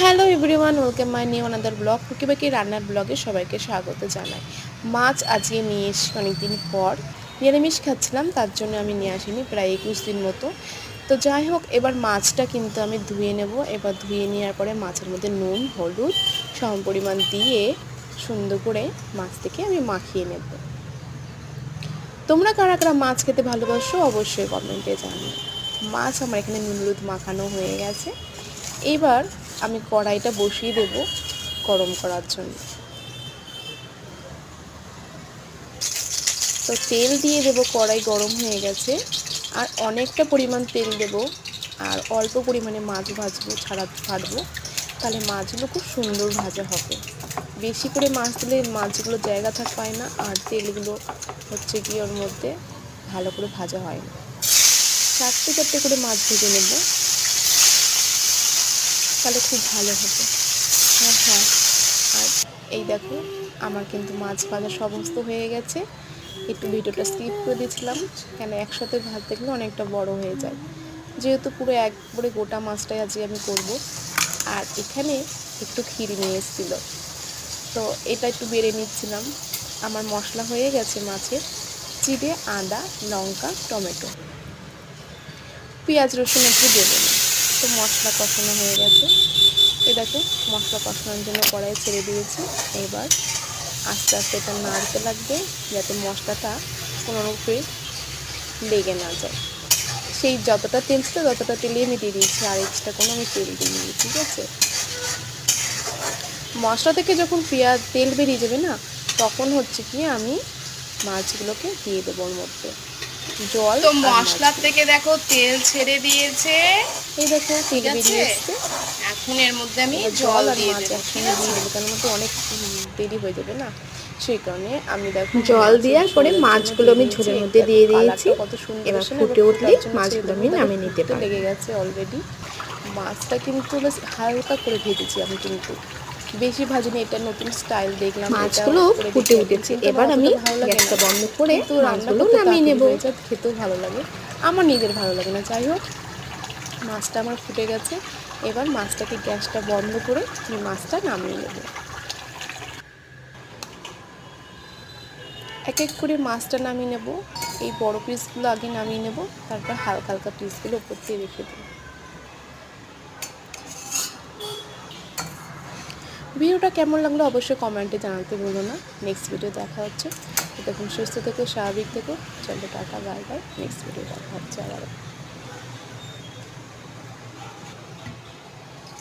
Hello everyone, welcome my new another blog. টুকিবাকি রান্নার ব্লগে সবাইকে স্বাগত জানাই। মাছ আজকে নিয়ে এসে অনেকদিন পর নিরামিষ খাচ্ছিলাম, তার জন্য আমি নিয়ে আসিনি প্রায় 21 দিন মতো। তো যাই হোক, এবার মাছটা কিন্তু আমি ধুয়ে নেব। এবার ধুয়ে নেওয়ার পরে মাছের মধ্যে নুন হলুদ সম পরিমাণ দিয়ে সুন্দর করে মাছটাকে আমি মাখিয়ে নেব। তোমরা কারা কারা মাছ খেতে ভালোবাসো অবশ্যই কমেন্টে জানিও। মাছ আমার এখানে নুন হলুদ মাখানো হয়ে গেছে। এবার আমি কড়াইটা বসিয়ে দেব গরম করার জন্য। তো তেল দিয়ে দেব, কড়াই গরম হয়ে গেছে। আর অনেকটা পরিমাণ তেল দেব, আর অল্প পরিমাণে মাছ ভাজবো, ছাড়বো, তাহলে মাছগুলো খুব সুন্দর ভাজা হবে। বেশি করে মাছ দিলে মাছগুলো জায়গা পায় না, আর তেলগুলো হচ্ছে কি ওর মধ্যে ভালো করে ভাজা হয় না। চারটে করে মাছ ভেজে নেব, তাহলে খুব ভালো হবে। আর হ্যাঁ, আর এই দেখো, আমার কিন্তু মাছ ভাজা সমস্ত হয়ে গেছে। একটু ভিডিওটা স্কিপ করে দিয়েছিলাম, কেন একসাথে ভাজতে গেলে অনেকটা বড় হয়ে যায়, যেহেতু পুরো একবারে গোটা মাছটাই আজকে আমি করব। আর এখানে একটু ক্ষীর নিয়ে এসেছিলো, তো এটা একটু বেড়ে নিচ্ছিলাম। আমার মশলা হয়ে গেছে মাছের, জিরে আদা লঙ্কা টমেটো, পেঁয়াজ রসুন একটু দেবো না। তো মশলা কষানো হয়ে গেছে। এই দেখো, মশলা কষানোর জন্য কড়াই ছেড়ে দিয়েছি। এবার আস্তে আস্তে এটা নাড়তে লাগবে, যাতে মশলাটা কোনোরূপে লেগে না যায়। সেই যতটা তেল ছিল ততটা তেলেই আমি দিয়ে দিয়েছি, আর এক্সট্রা কোনো আমি তেল দিইনি। ঠিক আছে, মশলা থেকে যখন তেল বেরিয়ে যাবে না, তখন হচ্ছে কি আমি মাছগুলোকে দিয়ে দেবো ওর মধ্যে। জল তো মশলা থেকে দেখো তেল ছেড়ে দিয়েছে, এই দেখো তেল বেরিয়ে এসছে। এখন এর মধ্যে আমি জল আর দিয়ে মাছ দেবো। একসঙ্গে দিয়ে দেবো, তার মধ্যে অনেক দেরি হয়ে যাবে না, সেই কারণে আমি দেখো জল দেওয়ার পরে মাছগুলো আমি ঝোলের মধ্যে দিয়ে দিয়েছি। কত সুন্দর। এবার ফুটে উঠলেই মাছগুলো আমি নামিয়ে নিতে পারি। লেগে গেছে অলরেডি। মাছটা কিন্তু বেশ হালকা করে ভেজেছি আমি, কিন্তু বেশি ভাজিনি। এটা নতুন স্টাইল দেখলাম, মাছগুলো ফুটে উঠেছে। এবার আমি গ্যাসটা বন্ধ করে মাছগুলো নামিয়ে নেব। খেতেও ভালো লাগে, আমার নিজের ভালো লাগে না। যাই হোক, মাছটা আমার ফুটে গেছে। এবার মাছটাকে গ্যাসটা বন্ধ করে আমি মাছটা নামিয়ে নেব। এক এক করে মাছটা নামিয়ে নেব। এই বড় পিসগুলো আগে নামিয়ে নেব, তারপর হালকা হালকা পিসগুলো উপর দিয়ে রেখে দেব। ভিডিওটা কেমন লাগলো অবশ্যই কমেন্টে জানাতে ভুলো না। নেক্সট ভিডিও দেখা হচ্ছে। তখন সুস্থ থেকো, স্বাভাবিক থেকো। চলো tata, bye bye. Next video দেখা হচ্ছে আবার।